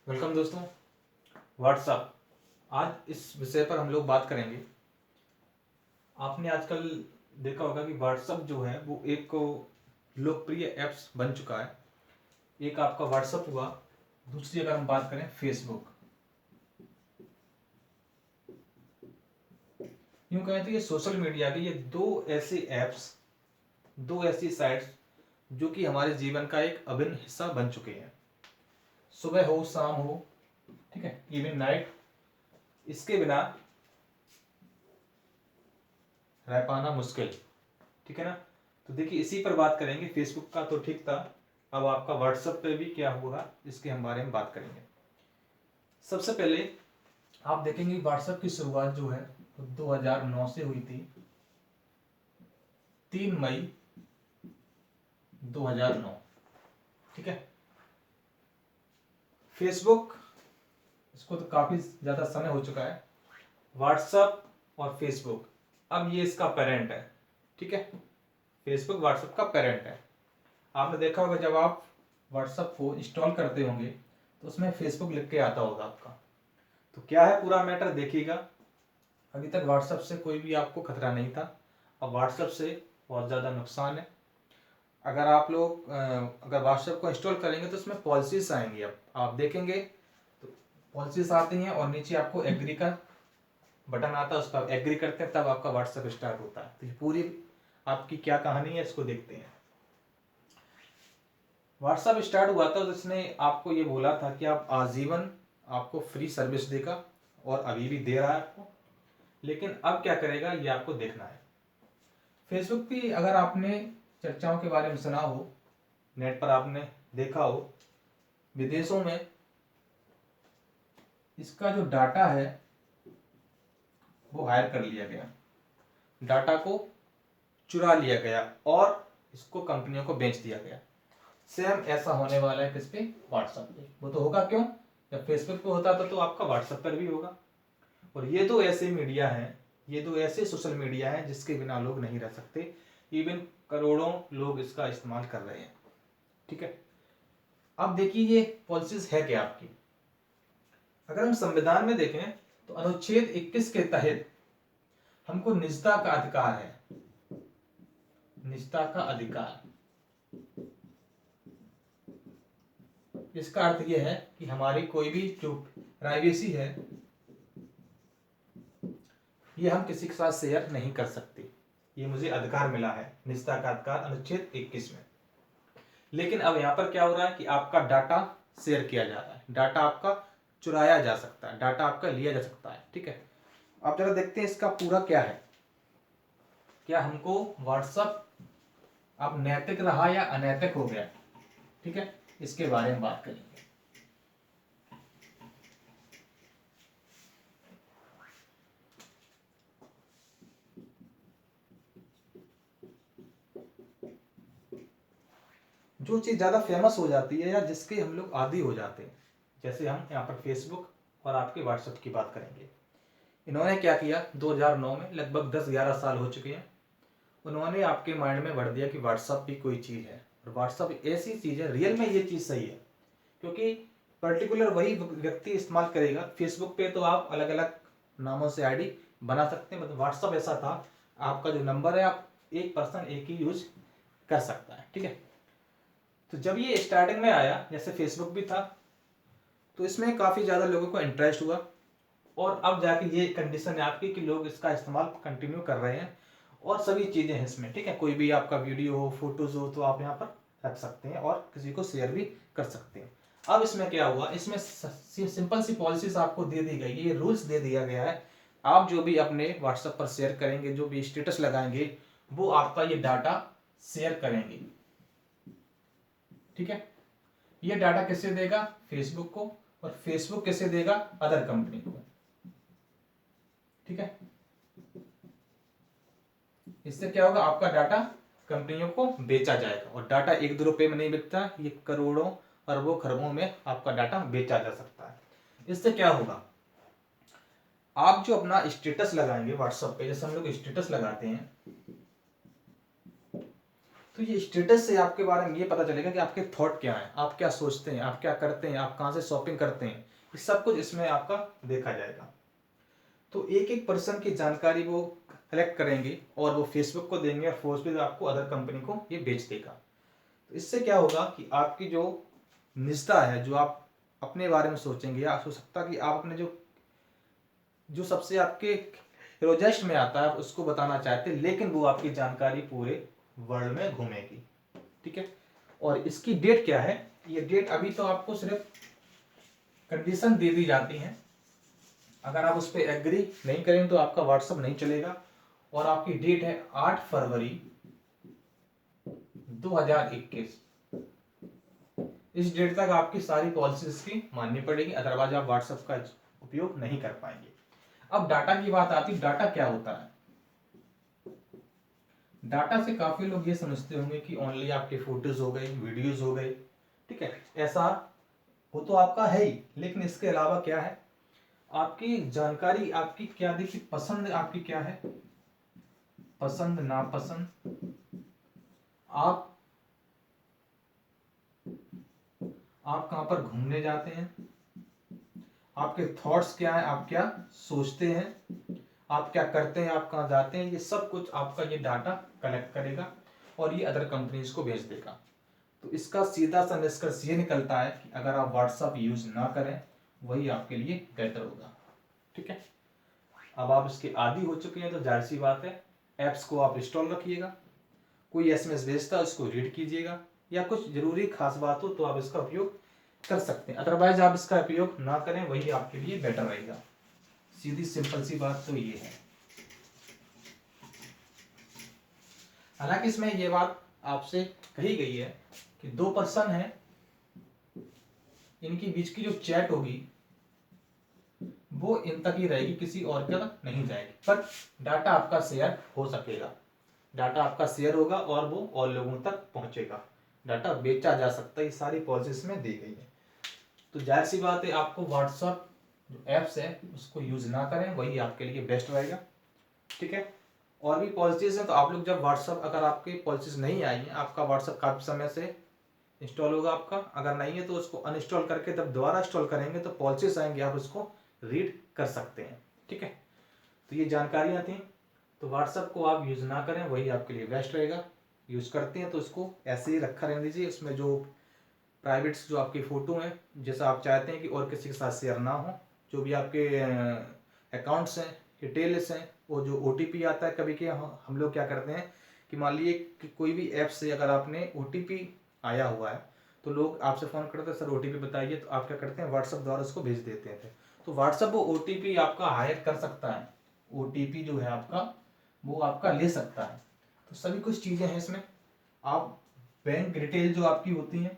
Welcome दोस्तों। WhatsApp, आज इस विषय पर हम लोग बात करेंगे। आपने आजकल देखा होगा कि व्हाट्सअप जो है वो एक लोकप्रिय ऐप्स बन चुका है। एक आपका व्हाट्सअप हुआ, दूसरी अगर हम बात करें फेसबुक। यूं कहें तो ये सोशल मीडिया के ये दो ऐसे ऐप्स, दो ऐसी साइट्स जो कि हमारे जीवन का एक अभिन्न हिस्सा बन चुके हैं। सुबह हो शाम हो, ठीक है, इवन नाइट, इसके बिना रह पाना मुश्किल, ठीक है ना। तो देखिए इसी पर बात करेंगे। फेसबुक का तो ठीक था, अब आपका व्हाट्सएप पे भी क्या होगा इसके हम बारे में बात करेंगे। सबसे पहले आप देखेंगे व्हाट्सएप की शुरुआत जो है 2009 से हुई थी, 3 मई 2009, ठीक है। फेसबुक, इसको तो काफी ज्यादा समय हो चुका है। व्हाट्सएप और फेसबुक अब ये इसका पेरेंट है, ठीक है। फेसबुक व्हाट्सएप का पेरेंट है। आपने देखा होगा जब आप व्हाट्सएप को इंस्टॉल करते होंगे तो उसमें फेसबुक लिख के आता होगा आपका। तो क्या है पूरा मैटर देखिएगा। अभी तक व्हाट्सएप से कोई भी आपको खतरा नहीं था, अब व्हाट्सएप से बहुत ज़्यादा नुकसान है। अगर आप लोग अगर व्हाट्सएप को इंस्टॉल करेंगे तो उसमें पॉलिसीज आएंगी। अब आप देखेंगे तो पॉलिसीज आती हैं और नीचे आपको एग्री का बटन आता है, उस पर एग्री करते हैं, तब आपका व्हाट्सएप स्टार्ट होता है। तो ये पूरी आपकी क्या कहानी है इसको देखते हैं। व्हाट्सएप स्टार्ट हुआ था तो इसने आपको ये बोला था कि आप आजीवन आपको फ्री सर्विस देगा, और अभी भी दे रहा है आपको, लेकिन अब क्या करेगा ये आपको देखना है। फेसबुक की अगर आपने चर्चाओं के बारे में सुना हो, नेट पर आपने देखा हो, विदेशों में इसका जो डाटा है वो हायर कर लिया गया, डाटा को चुरा लिया गया और इसको कंपनियों को बेच दिया गया। सेम ऐसा होने वाला है किस पे? व्हाट्सएप पे। वो तो होगा क्यों, जब फेसबुक पे होता था तो आपका व्हाट्सएप पर भी होगा। और ये दो ऐसे मीडिया हैं, ये दो ऐसे सोशल मीडिया हैं जिसके बिना लोग नहीं रह सकते। इवन करोड़ों लोग इसका इस्तेमाल कर रहे हैं, ठीक है। अब देखिए ये पॉलिसीज है क्या आपकी। अगर हम संविधान में देखें तो अनुच्छेद 21 के तहत हमको निजता का अधिकार है, निजता का अधिकार। इसका अर्थ यह है कि हमारी कोई भी जो प्राइवेसी है ये हम किसी के साथ शेयर नहीं कर सकते। ये मुझे अधिकार मिला है, निजता का अधिकार, अनुच्छेद 21 में। लेकिन अब यहां पर क्या हो रहा है कि आपका डाटा शेयर किया जा रहा है, डाटा आपका चुराया जा सकता है, डाटा आपका लिया जा सकता है, ठीक है। अब जरा देखते हैं इसका पूरा क्या है। क्या हमको व्हाट्सएप अब नैतिक रहा या अनैतिक हो गया, ठीक है, इसके बारे में बात करेंगे। जो चीज ज्यादा फेमस हो जाती है या जिसके हम लोग आदी हो जाते हैं, जैसे हम यहाँ पर फेसबुक और आपके व्हाट्सएप की बात करेंगे। इन्होंने क्या किया, 2009 में, लगभग 10-11 साल हो चुके हैं, उन्होंने आपके माइंड में भर दिया कि व्हाट्सएप भी कोई चीज़ है। और व्हाट्सएप ऐसी चीज़ है, रियल में ये चीज़ सही है, क्योंकि पर्टिकुलर वही व्यक्ति इस्तेमाल करेगा। फेसबुक पे तो आप अलग अलग नामों से आईडी बना सकते हैं, मतलब व्हाट्सएप ऐसा था, आपका जो नंबर है आप एक पर्सन एक ही यूज कर सकता है, ठीक है। तो जब ये स्टार्टिंग में आया, जैसे फेसबुक भी था, तो इसमें काफ़ी ज़्यादा लोगों को इंटरेस्ट हुआ, और अब जाके ये कंडीशन है आपकी कि लोग इसका इस्तेमाल कंटिन्यू कर रहे हैं, और सभी चीज़ें हैं इसमें, ठीक है। कोई भी आपका वीडियो हो, फोटोज हो, तो आप यहाँ पर रख सकते हैं और किसी को शेयर भी कर सकते हैं। अब इसमें क्या हुआ, इसमें सिंपल सी पॉलिसीज आपको दे दी गई, ये रूल्स दे दिया गया है। आप जो भी अपने व्हाट्सएप पर शेयर करेंगे, जो भी स्टेटस लगाएंगे, वो आपका ये डाटा शेयर करेंगे, ठीक है। ये डाटा किससे देगा? फेसबुक को, और फेसबुक किससे देगा? अदर कंपनी को, ठीक है। इससे क्या होगा, आपका डाटा कंपनियों को बेचा जाएगा, और डाटा 1-2 रुपए में नहीं बिकता, ये करोड़ों अरबों खरबों में आपका डाटा बेचा जा सकता है। इससे क्या होगा, आप जो अपना स्टेटस लगाएंगे व्हाट्सएप पे, जैसे हम लोग स्टेटस लगाते हैं, तो ये स्टेटस से आपके बारे में ये पता चलेगा कि आपके थॉट क्या हैं, आप क्या सोचते हैं, आप क्या करते हैं, आप कहाँ से शॉपिंग करते हैं, ये सब कुछ इसमें आपका देखा जाएगा। तो एक एक पर्सन की जानकारी वो कलेक्ट करेंगे और वो फेसबुक को देंगे और फेसबुक आपको अदर कंपनी को ये बेच देगा। तो इससे क्या होगा कि आपकी जो निजता है, जो आप अपने बारे में सोचेंगे, या हो सकता है कि आप अपने जो जो सबसे आपके रोजेस्ट में आता है आप उसको बताना चाहते हैं, लेकिन वो आपकी जानकारी पूरे वर्ल्ड में घूमेगी। ठीक है, और इसकी डेट क्या है, ये डेट अभी तो आपको सिर्फ कंडीशन दे दी जाती है, अगर आप उस पर एग्री नहीं करेंगे तो आपका व्हाट्सएप नहीं चलेगा। और आपकी डेट है 8 फरवरी 2021। इस डेट तक आपकी सारी पॉलिसीज की माननी पड़ेगी, अदरवाइज आप व्हाट्सएप का उपयोग नहीं कर पाएंगे। अब डाटा की बात आती है, डाटा क्या होता है। डाटा से काफी लोग ये समझते होंगे कि ओनली आपके फोटोज हो गए, वीडियोज हो गए, ठीक है, ऐसा वो तो आपका है ही, लेकिन इसके अलावा क्या है, आपकी जानकारी, आपकी क्या देखिए, पसंद आपकी क्या है, पसंद नापसंद, आप कहां पर घूमने जाते हैं, आपके थॉट्स क्या है, आप क्या सोचते हैं, आप क्या करते हैं, आप कहां जाते हैं, ये सब कुछ आपका ये डाटा कलेक्ट करेगा और ये अदर कंपनीज को भेज देगा। तो इसका सीधा सा निष्कर्ष ये निकलता है कि अगर आप व्हाट्सएप यूज ना करें वही आपके लिए बेटर होगा। ठीक है, अब आप इसके आदी हो चुके हैं तो जाहिर सी बात है ऐप्स को आप इंस्टॉल रखिएगा, कोई एसएमएस भेजता है उसको रीड कीजिएगा, या कुछ जरूरी खास बात हो तो आप इसका उपयोग कर सकते हैं, अदरवाइज आप इसका उपयोग ना करें वही आपके लिए बेटर रहेगा। सीधी सिंपल सी बात तो ये है। हालांकि इसमें ये बात आपसे कही गई है कि 2 पर्सन है, इनके बीच की जो चैट होगी वो इन तक ही रहेगी, किसी और तक नहीं जाएगी, पर डाटा आपका शेयर हो सकेगा, डाटा आपका शेयर होगा और वो और लोगों तक पहुंचेगा, डाटा बेचा जा सकता है, ये सारी पॉलिसीज में दी गई है। तो जाहिर सी बात है आपको व्हाट्सएप जो एप्स है उसको यूज ना करें, वही आपके लिए बेस्ट रहेगा। ठीक है, और भी पॉलिसीज हैं, तो आप लोग जब व्हाट्सएप, अगर आपके पॉलिसीज नहीं आई है, आपका व्हाट्सएप काफी समय से इंस्टॉल होगा आपका, अगर नहीं है तो उसको अनइंस्टॉल करके जब दोबारा इंस्टॉल करेंगे तो पॉलिसीज आएंगे, आप उसको रीड कर सकते हैं। ठीक है, तो ये जानकारियां थी, तो व्हाट्सएप को आप यूज ना करें वही आपके लिए बेस्ट रहेगा। यूज करते हैं तो उसको ऐसे ही रखा रहने दीजिए, उसमें जो प्राइवेट जो आपकी फ़ोटो हैं, जैसा आप चाहते हैं कि और किसी के साथ शेयर ना हो, जो भी आपके अकाउंट्स हैं, डिटेल्स हैं, वो जो OTP आता है कभी के, हम लोग क्या करते हैं कि मान लीजिए कि कोई भी ऐप से अगर आपने OTP आया हुआ है तो लोग आपसे फ़ोन करते हैं, सर OTP बताइए, तो आप क्या करते हैं व्हाट्सएप द्वारा उसको भेज देते थे। तो व्हाट्सएप वो OTP आपका हाइड कर सकता है, OTP जो है आपका वो आपका ले सकता है। तो सभी कुछ चीज़ें हैं इसमें। आप बैंक डिटेल जो आपकी होती हैं,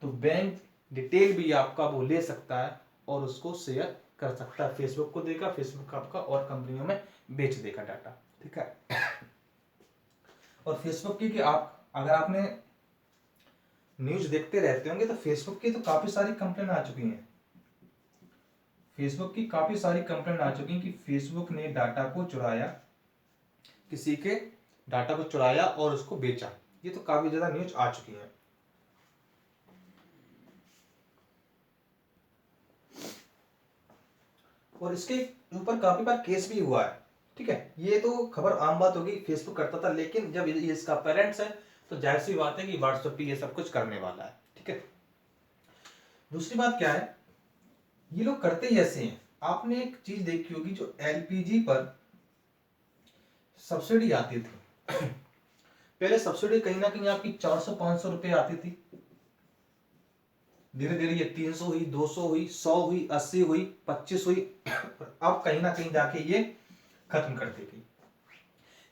तो बैंक डिटेल भी आपका वो ले सकता है और उसको शेयर कर सकता है, फेसबुक को देगा, फेसबुक आपका और कंपनियों में बेच देगा डाटा। ठीक है, और फेसबुक की कि आप अगर आपने न्यूज देखते रहते होंगे तो फेसबुक की तो काफी सारी कंप्लेन आ चुकी हैं, फेसबुक की काफी सारी कंप्लेन आ चुकी हैं कि फेसबुक ने डाटा को चुराया, किसी के डाटा को चुराया और उसको बेचा, ये तो काफी ज्यादा न्यूज आ चुकी है। और इसके ऊपर काफी बार केस भी हुआ है। ठीक है, ये तो खबर आम बात होगी, फेसबुक करता था, लेकिन जब ये इसका पेरेंट्स है तो जाहिर सी बात है कि व्हाट्सएप पे ये सब कुछ करने वाला है। ठीक है, दूसरी बात क्या है, ये लोग करते ही ऐसे हैं, आपने एक चीज देखी होगी, जो LPG पर सब्सिडी आती थी पहले सब्सिडी कहीं ना कहीं आपकी 400-500 रुपए आती थी, धीरे धीरे ये 300 हुई, 200 हुई, 100 हुई, 80 हुई, 25 हुई अब कहीं ना कहीं जाके ये खत्म कर दी गई।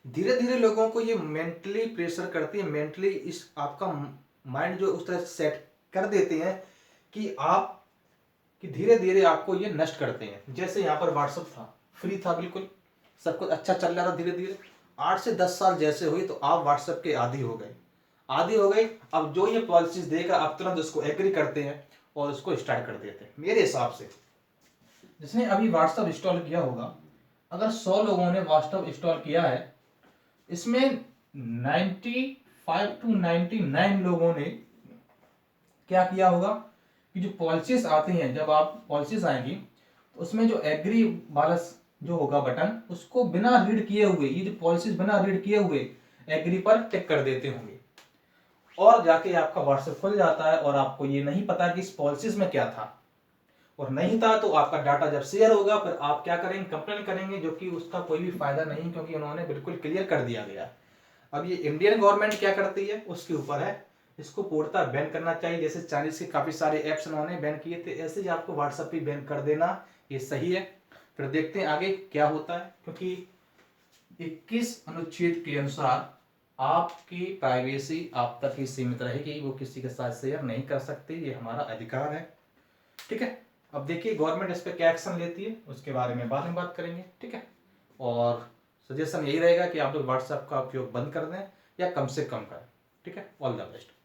धीरे धीरे लोगों को ये मेंटली प्रेशर करती है, मेंटली इस आपका माइंड जो उस तरह से सेट कर देते हैं कि आप कि धीरे धीरे आपको ये नष्ट करते हैं। जैसे यहाँ पर व्हाट्सएप था, फ्री था, बिल्कुल सब कुछ अच्छा चल रहा था, धीरे धीरे 8 से 10 साल जैसे हुई तो आप व्हाट्सएप के आदी हो गए, आदि हो गई। अब जो ये पॉलिसीज देगा आप तुरंत उसको एग्री करते हैं और उसको स्टार्ट कर देते हैं। मेरे हिसाब से जिसने अभी व्हाट्सएप इंस्टॉल किया होगा, अगर 100 लोगों ने व्हाट्सएप इंस्टॉल किया है, इसमें 5 to 99 लोगों ने क्या किया होगा कि जो पॉलिसीज आती हैं, जब आप पॉलिसीज आएंगी तो उसमें जो एग्री वाला जो होगा बटन, उसको बिना रीड किए हुए, ये जो पॉलिसीज बिना रीड किए हुए एग्री पर टिक कर देते होंगे, और जाके आपका व्हाट्सएप खुल जाता है और आपको ये नहीं पता कि इस पॉलिसीज में क्या था, और नहीं था तो आपका डाटा जब शेयर होगा फिर आप क्या करेंगे, कंप्लेन करेंगे, जो कि उसका कोई भी फायदा नहीं, क्योंकि उन्होंने बिल्कुल क्लियर कर दिया गया। अब ये इंडियन गवर्नमेंट क्या करती है उसके ऊपर है, इसको पूर्णतः बैन करना चाहिए। जैसे चाइनीज के काफी सारे ऐप्स उन्होंने बैन किए थे, ऐसे ही आपको व्हाट्सएप भी बैन कर देना, ये सही है। फिर देखते हैं आगे क्या होता है, क्योंकि 21 अनुच्छेद के अनुसार आपकी प्राइवेसी आप तक ही सीमित रहेगी, वो किसी के साथ शेयर नहीं कर सकते, ये हमारा अधिकार है। ठीक है, अब देखिए गवर्नमेंट इस पर क्या एक्शन लेती है, उसके बारे में बाद में बात करेंगे। ठीक है, और सजेशन यही रहेगा कि आप लोग व्हाट्सएप का उपयोग बंद कर दें या कम से कम करें। ठीक है, ऑल द बेस्ट।